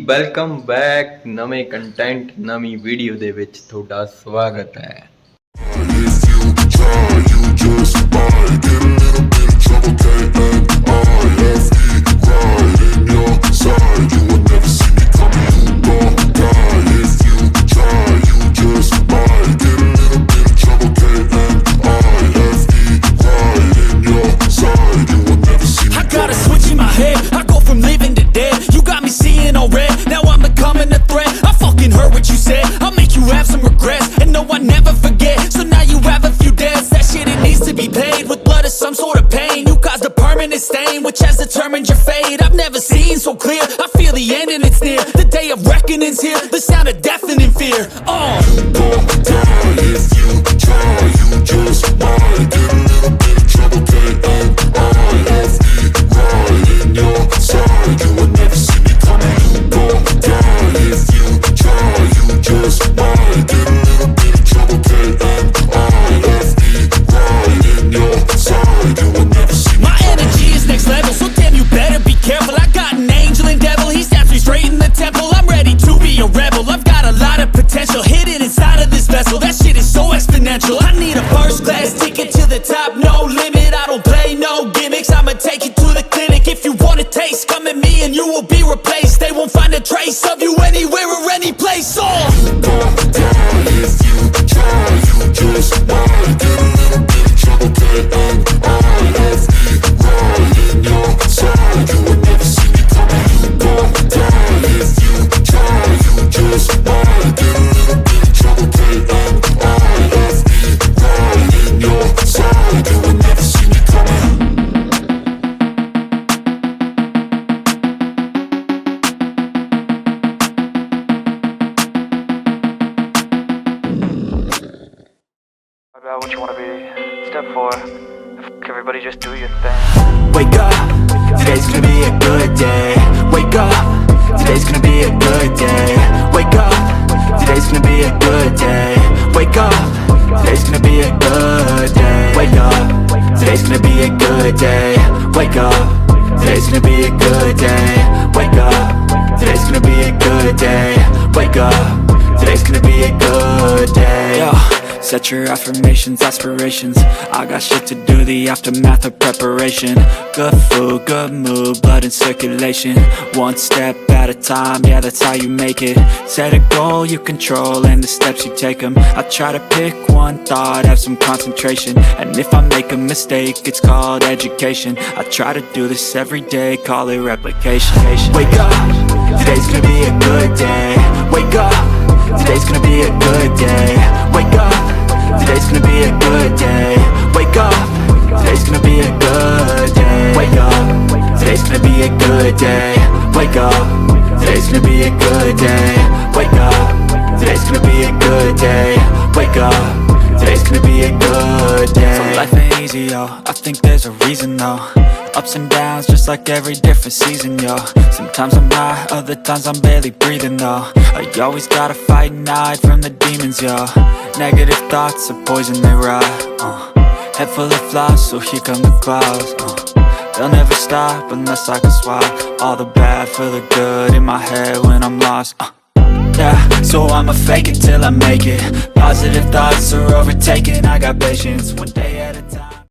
Welcome back ਨਵੇਂ content ਨਵੀਂ video ਦੇ ਵਿੱਚ ਤੁਹਾਡਾ ਸਵਾਗਤ ਹੈ। Stain, which has determined your fate. I've never seen so clear. I feel the end and it's near. The day of reckoning's here. The sound of deafening fear. You won't die if you try. You just might get a little bit of trouble. K-N-I-F-E right in your side. You will never see me coming. You won't die if you try. You just might get a little bit of trouble. K-N-I-F-E right in your side. You will never see me. My energy is next level, so damn you better be careful. I got an angel and devil, he's definitely straight in the temple. I'm ready to be a rebel, I've got a lot of potential hidden inside of this vessel. That shit is so exponential. I need a first class ticket to the top, no limit. I don't play no gimmicks, I'ma take you to the clinic. If you want a taste, come at me and you will be replaced. They won't find a trace of you anywhere or any place. You won't die if you try. You just might get a little bit of trouble. K-N-I-F-E right in your side. You will never see me coming. You won't die if you try. You just might get a little bit of trouble. K-N-I-F-E right in your side. You will never see me coming. About what you want to be. Step 4. Everybody just do your thing. Wake up, today's gonna be a good day. Wake up, today's gonna be a good day. Wake up, today's gonna be a good day. Wake up, today's gonna be a good day. Wake up, today's gonna be a good day. Wake up, today's gonna be a good day. Wake up, today's gonna be a good day. Wake up, today's gonna be a good day. Yo. Set your affirmations, aspirations. I got shit to do, the aftermath of preparation. Good food, good mood, blood in circulation. One step at a time, yeah, that's how you make it. Set a goal you control and the steps you take them. I try to pick one thought, have some concentration. And if I make a mistake, it's called education. I try to do this every day, call it replication. Wake up, today's gonna be a good day. Wake up, today's gonna be a good day. Wake up, today's gonna be a good day. Wake up, today's gonna be a good day. Wake up, today's gonna be a good day. Wake up, today's gonna be a good day. Wake up, today's gonna be a good day. Wake up, today's gonna be a good day. So life ain't easy, yo, I think there's a reason though. Ups and downs, just like every different season, yo. Sometimes I'm high, other times I'm barely breathing, though. You always gotta fight and hide from the demons, yo. Negative thoughts are poison, they rot. Head full of flies, so here come the clouds. They'll never stop unless I can swap all the bad for the good in my head when I'm lost. Yeah, so I'ma fake it till I make it. Positive thoughts are overtaken, I got patience, one day at a time.